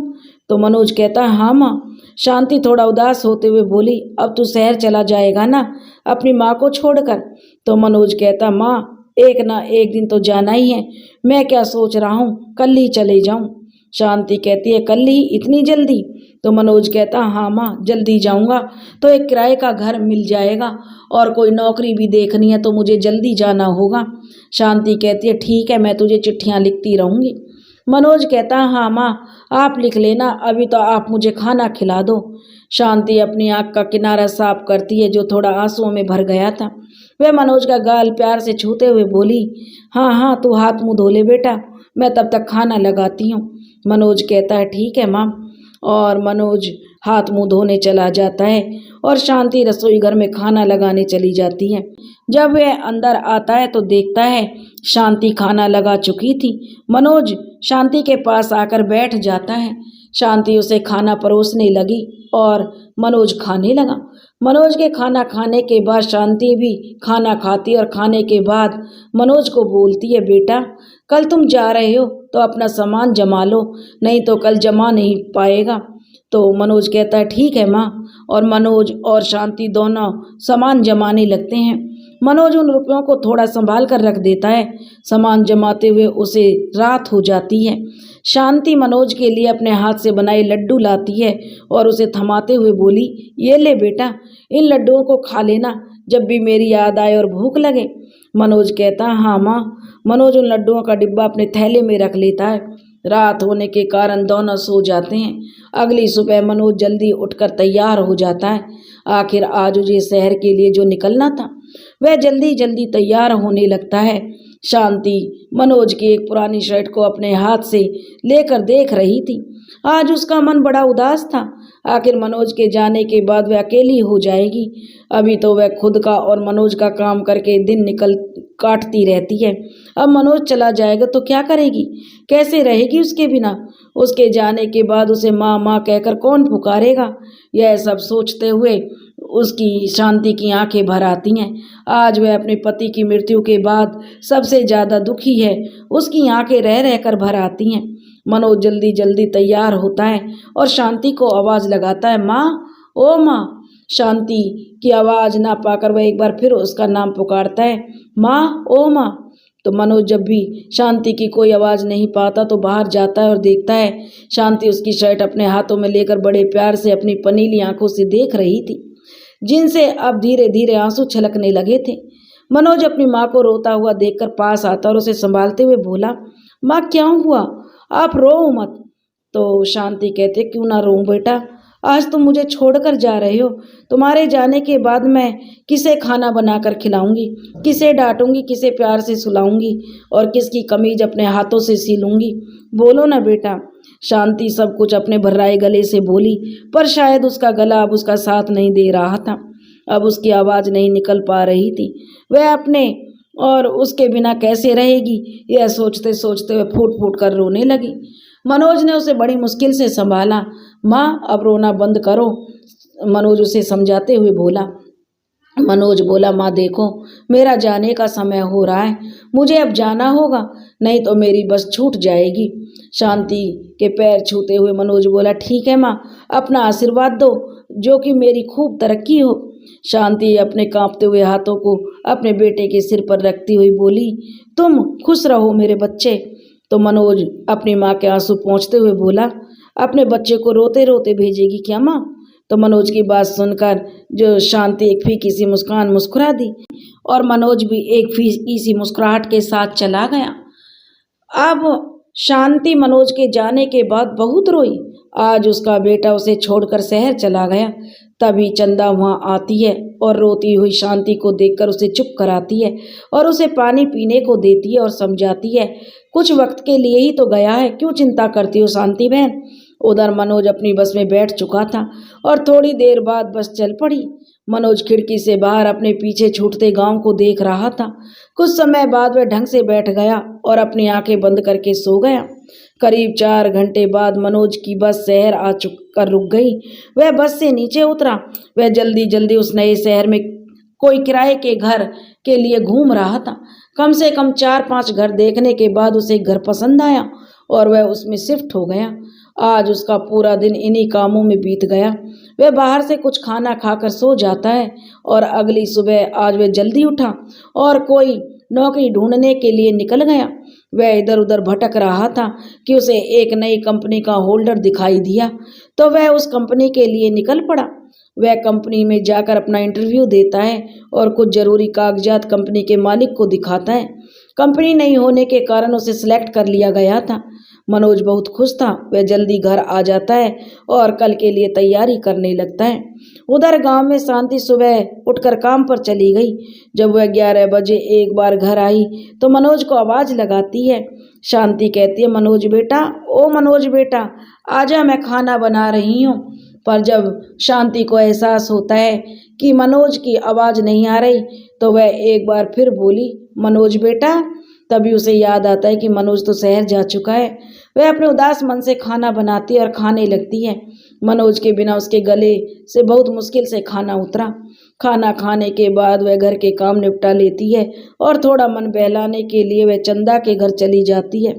तो मनोज कहता है, हाँ माँ। शांति थोड़ा उदास होते हुए बोली, अब तू शहर चला जाएगा ना अपनी माँ को छोड़कर। तो मनोज कहता, माँ एक ना एक दिन तो जाना ही है, मैं क्या सोच रहा हूँ कल ही चले जाऊँ। शांति कहती है कल ही इतनी जल्दी? तो मनोज कहता हाँ माँ जल्दी जाऊँगा तो एक किराए का घर मिल जाएगा और कोई नौकरी भी देखनी है तो मुझे जल्दी जाना होगा। शांति कहती है ठीक है मैं तुझे चिट्ठियाँ लिखती रहूँगी। मनोज कहता हाँ माँ आप लिख लेना, अभी तो आप मुझे खाना खिला दो। शांति अपनी आँख का किनारा साफ करती है जो थोड़ा आंसुओं में भर गया था। वह मनोज का गाल प्यार से छूते हुए बोली हाँ हाँ तू हाथ मुँह धो ले बेटा, मैं तब तक खाना लगाती हूँ। मनोज कहता है ठीक है माँ, और मनोज हाथ मुंह धोने चला जाता है और शांति रसोई घर में खाना लगाने चली जाती है। जब वह अंदर आता है तो देखता है शांति खाना लगा चुकी थी। मनोज शांति के पास आकर बैठ जाता है। शांति उसे खाना परोसने लगी और मनोज खाने लगा। मनोज के खाना खाने के बाद शांति भी खाना खाती और खाने के बाद मनोज को बोलती है बेटा कल तुम जा रहे हो तो अपना सामान जमा लो, नहीं तो कल जमा नहीं पाएगा। तो मनोज कहता है ठीक है माँ, और मनोज और शांति दोनों सामान जमाने लगते हैं। मनोज उन रुपयों को थोड़ा संभाल कर रख देता है। सामान जमाते हुए उसे रात हो जाती है। शांति मनोज के लिए अपने हाथ से बनाए लड्डू लाती है और उसे थमाते हुए बोली ये ले बेटा, इन लड्डुओं को खा लेना जब भी मेरी याद आए और भूख लगे। मनोज कहता हाँ माँ। मनोज उन लड्डुओं का डिब्बा अपने थैले में रख लेता है। रात होने के कारण दोनों सो जाते हैं। अगली सुबह मनोज जल्दी उठकर तैयार हो जाता है। आखिर आज उसे शहर के लिए जो निकलना था वह जल्दी जल्दी तैयार होने लगता है। शांति मनोज की एक पुरानी शर्ट को अपने हाथ से लेकर देख रही थी। आज उसका मन बड़ा उदास था। आखिर मनोज के जाने के बाद वह अकेली हो जाएगी। अभी तो वह खुद का और मनोज का काम करके दिन निकल काटती रहती है। अब मनोज चला जाएगा तो क्या करेगी, कैसे रहेगी उसके बिना? उसके जाने के बाद उसे माँ माँ कहकर कौन पुकारेगा? यह सब सोचते हुए उसकी शांति की आंखें भर आती हैं। आज वह अपने पति की मृत्यु के बाद सबसे ज़्यादा दुखी है। उसकी आंखें रह रहकर भर आती हैं। मनोज जल्दी जल्दी तैयार होता है और शांति को आवाज़ लगाता है माँ, ओ माँ। शांति की आवाज़ ना पाकर वह एक बार फिर उसका नाम पुकारता है माँ, ओ माँ। तो मनोज जब भी शांति की कोई आवाज़ नहीं पाता तो बाहर जाता है और देखता है शांति उसकी शर्ट अपने हाथों में लेकर बड़े प्यार से अपनी पनीली आंखों से देख रही थी, जिनसे अब धीरे धीरे आंसू छलकने लगे थे। मनोज अपनी माँ को रोता हुआ देखकर पास आता और उसे संभालते हुए बोला माँ क्या हुआ, आप रो मत। तो शांति कहते क्यों ना रो बेटा, आज तुम मुझे छोड़कर जा रहे हो। तुम्हारे जाने के बाद मैं किसे खाना बनाकर खिलाऊंगी, किसे डांटूंगी, किसे प्यार से सुलाऊंगी और किसकी कमीज अपने हाथों से सिलूंगी? बोलो ना बेटा। शांति सब कुछ अपने भर्राए गले से बोली, पर शायद उसका गला अब उसका साथ नहीं दे रहा था। अब उसकी आवाज़ नहीं निकल पा रही थी। वह अपने और उसके बिना कैसे रहेगी, यह सोचते सोचते वह फूट फूट कर रोने लगी। मनोज ने उसे बड़ी मुश्किल से संभाला। माँ अब रोना बंद करो, मनोज उसे समझाते हुए बोला। मनोज बोला माँ देखो मेरा जाने का समय हो रहा है, मुझे अब जाना होगा, नहीं तो मेरी बस छूट जाएगी। शांति के पैर छूते हुए मनोज बोला ठीक है माँ, अपना आशीर्वाद दो जो कि मेरी खूब तरक्की हो। शांति अपने कांपते हुए हाथों को अपने बेटे के सिर पर रखती हुई बोली तुम खुश रहो मेरे बच्चे। तो मनोज अपनी माँ के आंसू पोंछते हुए बोला अपने बच्चे को रोते रोते भेजेगी क्या माँ? तो मनोज की बात सुनकर जो शांति एक फीकी सी मुस्कान मुस्कुरा दी और मनोज भी एक फीकी सी मुस्कुराहट के साथ चला गया। अब शांति मनोज के जाने के बाद बहुत रोई। आज उसका बेटा उसे छोड़कर शहर चला गया। तभी चंदा वहाँ आती है और रोती हुई शांति को देखकर उसे चुप कराती है और उसे पानी पीने को देती है और समझाती है कुछ वक्त के लिए ही तो गया है, क्यों चिंता करती हो शांति बहन। उधर मनोज अपनी बस में बैठ चुका था और थोड़ी देर बाद बस चल पड़ी। मनोज खिड़की से बाहर अपने पीछे छूटते गांव को देख रहा था। कुछ समय बाद वह ढंग से बैठ गया और अपनी आंखें बंद करके सो गया। करीब 4 घंटे बाद मनोज की बस शहर आ कर रुक गई। वह बस से नीचे उतरा। वह जल्दी जल्दी उस नए शहर में कोई किराए के घर के लिए घूम रहा था। कम से कम 4-5 घर देखने के बाद उसे घर पसंद आया और वह उसमें शिफ्ट हो गया। आज उसका पूरा दिन इन्हीं कामों में बीत गया। वह बाहर से कुछ खाना खाकर सो जाता है और अगली सुबह आज वह जल्दी उठा और कोई नौकरी ढूंढने के लिए निकल गया। वह इधर उधर भटक रहा था कि उसे एक नई कंपनी का होल्डर दिखाई दिया, तो वह उस कंपनी के लिए निकल पड़ा। वह कंपनी में जाकर अपना इंटरव्यू देता है और कुछ जरूरी कागजात कंपनी के मालिक को दिखाता है। कंपनी नहीं होने के कारण उसे सिलेक्ट कर लिया गया था। मनोज बहुत खुश था। वह जल्दी घर आ जाता है और कल के लिए तैयारी करने लगता है। उधर गांव में शांति सुबह उठकर काम पर चली गई। जब वह 11 बजे एक बार घर आई तो मनोज को आवाज लगाती है। शांति कहती है, मनोज बेटा, ओ मनोज बेटा, आजा, मैं खाना बना रही हूँ। पर जब शांति को एहसास होता है कि मनोज की आवाज नहीं आ रही तो वह एक बार फिर बोली, मनोज बेटा। तभी उसे याद आता है कि मनोज तो शहर जा चुका है। वह अपने उदास मन से खाना बनाती है और खाने लगती है। मनोज के बिना उसके गले से बहुत मुश्किल से खाना उतरा। खाना खाने के बाद वह घर के काम निपटा लेती है और थोड़ा मन बहलाने के लिए वह चंदा के घर चली जाती है।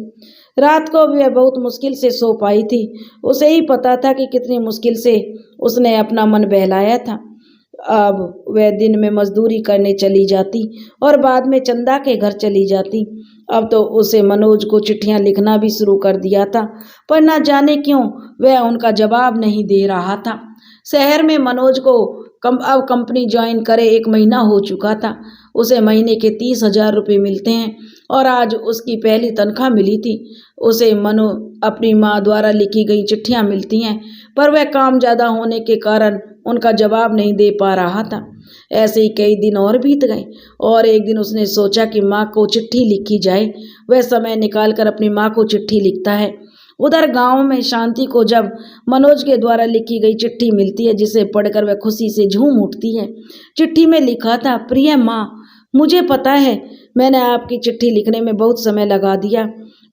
रात को भी वह बहुत मुश्किल से सो पाई थी। उसे ही पता था कि कितनी मुश्किल से उसने अपना मन बहलाया था। अब वह दिन में मजदूरी करने चली जाती और बाद में चंदा के घर चली जाती। अब तो उसे मनोज को चिट्ठियां लिखना भी शुरू कर दिया था, पर ना जाने क्यों वह उनका जवाब नहीं दे रहा था। शहर में मनोज को अब कंपनी ज्वाइन करे 1 महीना हो चुका था। उसे महीने के 30,000 रुपये मिलते हैं और आज उसकी पहली तनख्वाह मिली थी। उसे अपनी माँ द्वारा लिखी गई चिट्ठियां मिलती हैं, पर वह काम ज़्यादा होने के कारण उनका जवाब नहीं दे पा रहा था। ऐसे ही कई दिन और बीत गए और एक दिन उसने सोचा कि माँ को चिट्ठी लिखी जाए। वह समय निकालकर अपनी माँ को चिट्ठी लिखता है। उधर गांव में शांति को जब मनोज के द्वारा लिखी गई चिट्ठी मिलती है, जिसे पढ़कर वह खुशी से झूम उठती है। चिट्ठी में लिखा था, प्रिय माँ, मुझे पता है मैंने आपकी चिट्ठी लिखने में बहुत समय लगा दिया,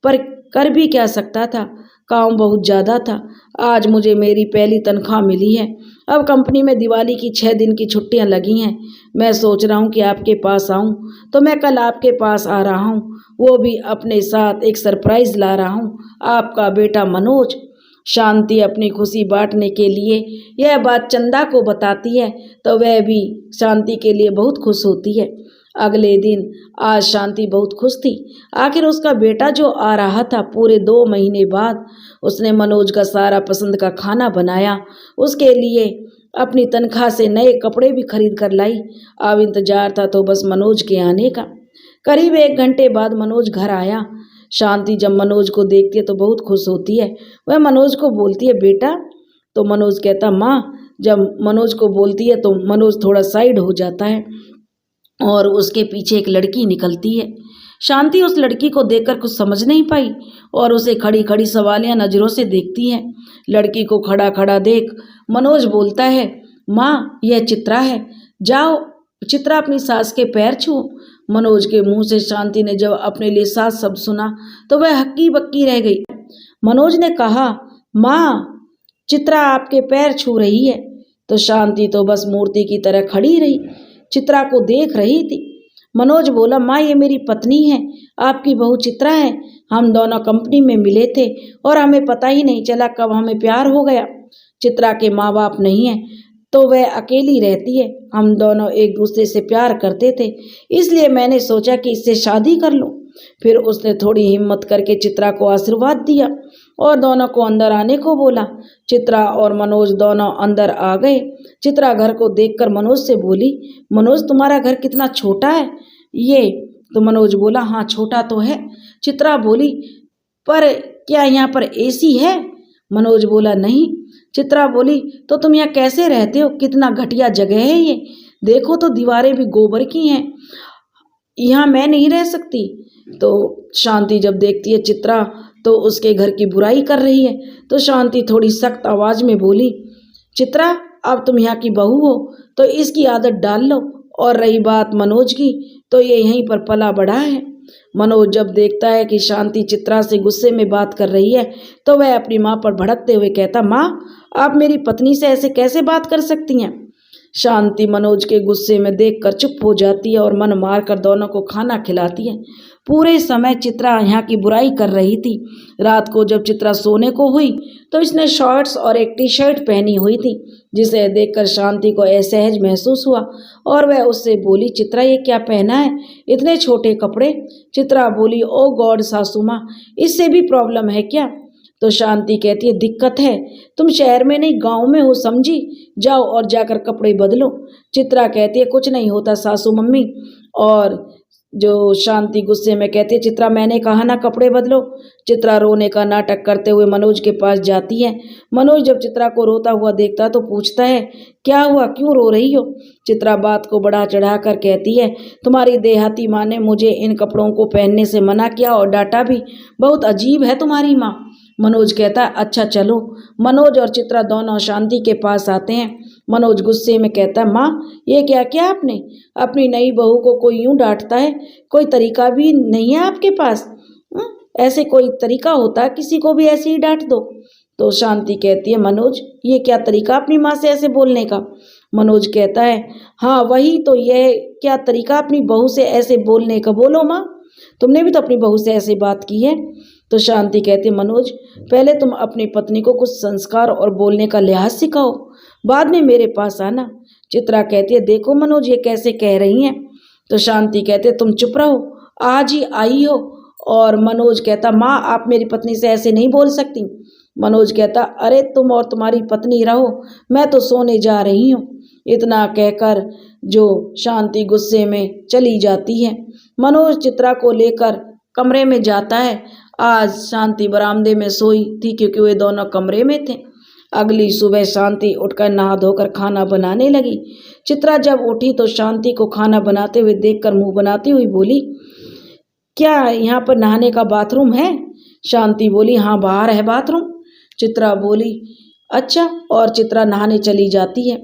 पर कर भी क्या सकता था, काम बहुत ज़्यादा था। आज मुझे मेरी पहली तनख्वाह मिली है। अब कंपनी में दिवाली की 6 दिन की छुट्टियां लगी हैं। मैं सोच रहा हूँ कि आपके पास आऊँ, तो मैं कल आपके पास आ रहा हूँ, वो भी अपने साथ एक सरप्राइज ला रहा हूँ, आपका बेटा मनोज। शांति अपनी खुशी बांटने के लिए यह बात चंदा को बताती है, तो वह भी शांति के लिए बहुत खुश होती है। अगले दिन आज शांति बहुत खुश थी। आखिर उसका बेटा जो आ रहा था, पूरे 2 महीने बाद उसने मनोज का सारा पसंद का खाना बनाया, उसके लिए अपनी तनख्वाह से नए कपड़े भी खरीद कर लाई। अब इंतजार था तो बस मनोज के आने का। करीब 1 घंटे बाद मनोज घर आया। शांति जब मनोज को देखती है तो बहुत खुश होती है। वह मनोज को बोलती है, बेटा। तो मनोज कहता, माँ। जब मनोज को बोलती है तो मनोज थोड़ा साइड हो जाता है और उसके पीछे एक लड़की निकलती है। शांति उस लड़की को देखकर कुछ समझ नहीं पाई और उसे खड़ी खड़ी सवालिया नज़रों से देखती है। लड़की को खड़ा खड़ा देख मनोज बोलता है, माँ, यह चित्रा है, जाओ चित्रा अपनी सास के पैर छू। मनोज के मुंह से शांति ने जब अपने लिए सास शब्द सुना तो वह हक्की बक्की रह गई। मनोज ने कहा, माँ, चित्रा आपके पैर छू रही है। तो शांति तो बस मूर्ति की तरह खड़ी रही, चित्रा को देख रही थी। मनोज बोला, माँ, ये मेरी पत्नी है, आपकी बहू चित्रा है। हम दोनों कंपनी में मिले थे और हमें पता ही नहीं चला कब हमें प्यार हो गया। चित्रा के माँ बाप नहीं है तो वह अकेली रहती है। हम दोनों एक दूसरे से प्यार करते थे, इसलिए मैंने सोचा कि इससे शादी कर लूं। फिर उसने थोड़ी हिम्मत करके चित्रा को आशीर्वाद दिया और दोनों को अंदर आने को बोला। चित्रा और मनोज दोनों अंदर आ गए। चित्रा घर को देखकर मनोज से बोली, मनोज, तुम्हारा घर कितना छोटा है ये। तो मनोज बोला, हाँ, छोटा तो है। चित्रा बोली, पर क्या यहाँ पर एसी है? मनोज बोला, नहीं। चित्रा बोली, तो तुम यहाँ कैसे रहते हो? कितना घटिया जगह है ये, देखो तो दीवारें भी गोबर की हैं, यहाँ मैं नहीं रह सकती। तो शांति जब देखती है चित्रा तो उसके घर की बुराई कर रही है, तो शांति थोड़ी सख्त आवाज में बोली, चित्रा, अब तुम यहाँ की बहू हो तो इसकी आदत डाल लो, और रही बात मनोज की तो ये यहीं पर पला बढ़ा है। मनोज जब देखता है कि शांति चित्रा से गुस्से में बात कर रही है तो वह अपनी माँ पर भड़कते हुए कहता, माँ, आप मेरी पत्नी से ऐसे कैसे बात कर सकती हैं? शांति मनोज के गुस्से में देखकर चुप हो जाती है और मन मारकर दोनों को खाना खिलाती है। पूरे समय चित्रा यहाँ की बुराई कर रही थी। रात को जब चित्रा सोने को हुई तो इसने शॉर्ट्स और एक टी शर्ट पहनी हुई थी, जिसे देखकर शांति को असहज महसूस हुआ और वह उससे बोली, चित्रा ये क्या पहना है, इतने छोटे कपड़े। चित्रा बोली, ओ गॉड सासू माँ, इससे भी प्रॉब्लम है क्या? तो शांति कहती है, दिक्कत है, तुम शहर में नहीं गांव में हो समझी, जाओ और जाकर कपड़े बदलो। चित्रा कहती है, कुछ नहीं होता सासू मम्मी। और जो शांति गुस्से में कहती है, चित्रा मैंने कहा ना कपड़े बदलो। चित्रा रोने का नाटक करते हुए मनोज के पास जाती है। मनोज जब चित्रा को रोता हुआ देखता तो पूछता है, क्या हुआ, क्यों रो रही हो? चित्रा बात को बढ़ा चढ़ा कर कहती है, तुम्हारी देहाती माँ ने मुझे इन कपड़ों को पहनने से मना किया और डांटा भी। बहुत अजीब है तुम्हारी माँ। मनोज कहता है, अच्छा चलो। मनोज और चित्रा दोनों शांति के पास आते हैं। मनोज गुस्से में कहता है, माँ ये क्या किया आपने? अपनी नई बहू को कोई यूं डांटता है? कोई तरीका भी नहीं है आपके पास? ऐसे कोई तरीका होता है किसी को भी ऐसे ही डांट दो? तो शांति कहती है, मनोज ये क्या तरीका अपनी माँ से ऐसे बोलने का? मनोज कहता है, हाँ वही तो, यह क्या तरीका अपनी बहू से ऐसे बोलने का? बोलो माँ, तुमने भी तो अपनी बहू से ऐसे बात की है। तो शांति कहती, मनोज पहले तुम अपनी पत्नी को कुछ संस्कार और बोलने का लिहाज सिखाओ, बाद में मेरे पास आना। चित्रा कहती है, देखो मनोज ये कैसे कह रही हैं। तो शांति कहते, तुम चुप रहो, आज ही आई हो। और मनोज कहता, माँ आप मेरी पत्नी से ऐसे नहीं बोल सकती। मनोज कहता, अरे तुम और तुम्हारी पत्नी रहो, मैं तो सोने जा रही हूँ। इतना कहकर जो शांति गुस्से में चली जाती है। मनोज चित्रा को लेकर कमरे में जाता है। आज शांति बरामदे में सोई थी क्योंकि वे दोनों कमरे में थे। अगली सुबह शांति उठकर नहा धोकर खाना बनाने लगी। चित्रा जब उठी तो शांति को खाना बनाते हुए देखकर मुंह बनाती हुई बोली, क्या यहाँ पर नहाने का बाथरूम है? शांति बोली, हाँ बाहर है बाथरूम। चित्रा बोली, अच्छा। और चित्रा नहाने चली जाती है।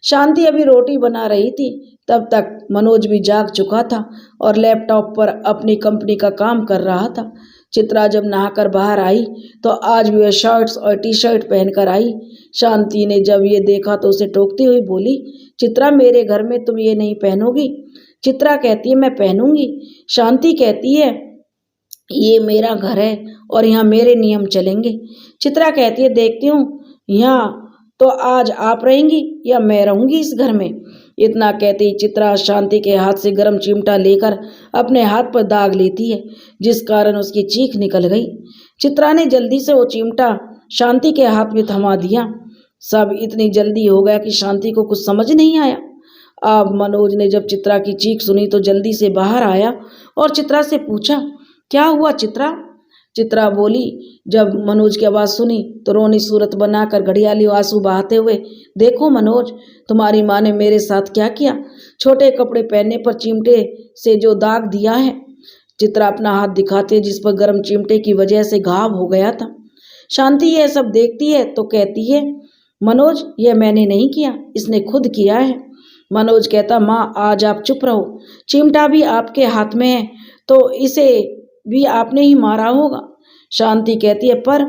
शांति अभी रोटी बना रही थी, तब तक मनोज भी जाग चुका था और लैपटॉप पर अपनी कंपनी का काम कर रहा था। चित्रा जब नहाकर बाहर आई तो आज भी वह शर्ट्स और टी शर्ट पहनकर आई। शांति ने जब ये देखा तो उसे टोकती हुई बोली, चित्रा मेरे घर में तुम ये नहीं पहनोगी? चित्रा कहती है, मैं पहनूंगी। शांति कहती है, ये मेरा घर है और यहाँ मेरे नियम चलेंगे। चित्रा कहती है, देखती हूँ यहाँ तो आज आप रहेंगी या मैं रहूंगी इस घर में। इतना कहते ही चित्रा शांति के हाथ से गर्म चिमटा लेकर अपने हाथ पर दाग लेती है, जिस कारण उसकी चीख निकल गई। चित्रा ने जल्दी से वो चिमटा शांति के हाथ में थमा दिया। सब इतनी जल्दी हो गया कि शांति को कुछ समझ नहीं आया। अब मनोज ने जब चित्रा की चीख सुनी तो जल्दी से बाहर आया और चित्रा से पूछा, क्या हुआ चित्रा? चित्रा बोली, जब मनोज की आवाज़ सुनी तो रोनी सूरत बनाकर घड़ियाली आंसू बहाते हुए, देखो मनोज तुम्हारी माँ ने मेरे साथ क्या किया, छोटे कपड़े पहनने पर चिमटे से जो दाग दिया है। चित्रा अपना हाथ दिखाती है जिस पर गर्म चिमटे की वजह से घाव हो गया था। शांति यह सब देखती है तो कहती है, मनोज यह मैंने नहीं किया, इसने खुद किया है। मनोज कहता, माँ आज आप चुप रहो, चिमटा भी आपके हाथ में है तो इसे भी आपने ही मारा होगा। शांति कहती है, पर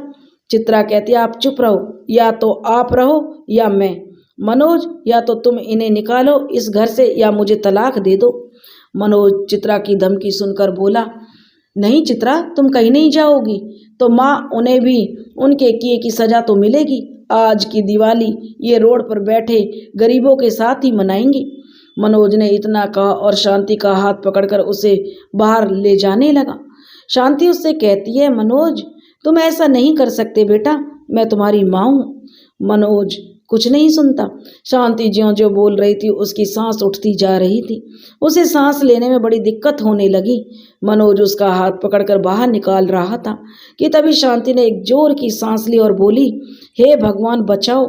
चित्रा कहती है, आप चुप रहो, या तो आप रहो या मैं। मनोज या तो तुम इन्हें निकालो इस घर से या मुझे तलाक दे दो। मनोज चित्रा की धमकी सुनकर बोला, नहीं चित्रा तुम कहीं नहीं जाओगी तो माँ उन्हें भी उनके किए की सजा तो मिलेगी। आज की दिवाली ये रोड पर बैठे गरीबों के साथ ही मनाएंगी। मनोज ने इतना कहा और शांति का हाथ पकड़कर उसे बाहर ले जाने लगा। शांति उससे कहती है, मनोज तुम ऐसा नहीं कर सकते बेटा, मैं तुम्हारी माँ हूँ। मनोज कुछ नहीं सुनता। शांति ज्यों ज्यों बोल रही थी उसकी सांस उठती जा रही थी, उसे सांस लेने में बड़ी दिक्कत होने लगी। मनोज उसका हाथ पकड़कर बाहर निकाल रहा था कि तभी शांति ने एक जोर की सांस ली और बोली, हे भगवान बचाओ।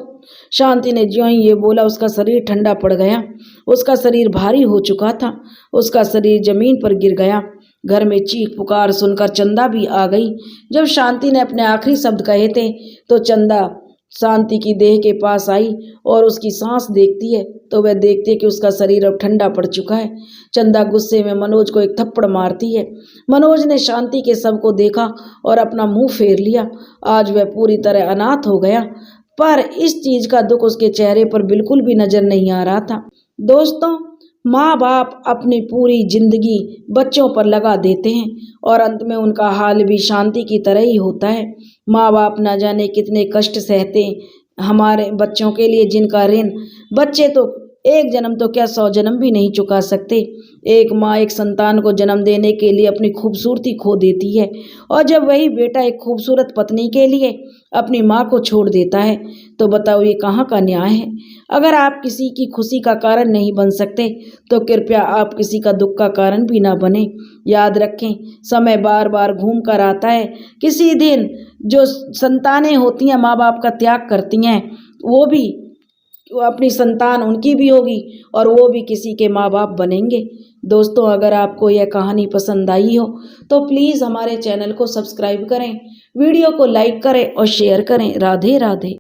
शांति ने ज्यों ही ये बोला उसका शरीर ठंडा पड़ गया, उसका शरीर भारी हो चुका था, उसका शरीर जमीन पर गिर गया। घर में चीख पुकार सुनकर चंदा भी आ गई। जब शांति ने अपने आखिरी शब्द कहे थे तो चंदा शांति की देह के पास आई और उसकी सांस देखती है तो वह देखती है कि उसका शरीर अब ठंडा पड़ चुका है। चंदा गुस्से में मनोज को एक थप्पड़ मारती है। मनोज ने शांति के शव को देखा और अपना मुंह फेर लिया। आज वह पूरी तरह अनाथ हो गया। पर इस चीज़ का दुख उसके चेहरे पर बिल्कुल भी नज़र नहीं आ रहा था। दोस्तों, माँ बाप अपनी पूरी जिंदगी बच्चों पर लगा देते हैं और अंत में उनका हाल भी शांति की तरह ही होता है। माँ बाप ना जाने कितने कष्ट सहते हमारे बच्चों के लिए, जिनका ऋण बच्चे तो एक जन्म तो क्या 100 जन्म भी नहीं चुका सकते। एक माँ एक संतान को जन्म देने के लिए अपनी खूबसूरती खो देती है और जब वही बेटा एक खूबसूरत पत्नी के लिए अपनी माँ को छोड़ देता है तो बताओ ये कहाँ का न्याय है। अगर आप किसी की खुशी का कारण नहीं बन सकते तो कृपया आप किसी का दुख का कारण भी ना बने। याद रखें, समय बार बार घूम कर आता है। किसी दिन जो संतानें होती हैं माँ बाप का त्याग करती हैं, वो अपनी संतान उनकी भी होगी और वो भी किसी के माँ बाप बनेंगे। दोस्तों, अगर आपको यह कहानी पसंद आई हो तो प्लीज़ हमारे चैनल को सब्सक्राइब करें, वीडियो को लाइक करें और शेयर करें। राधे राधे।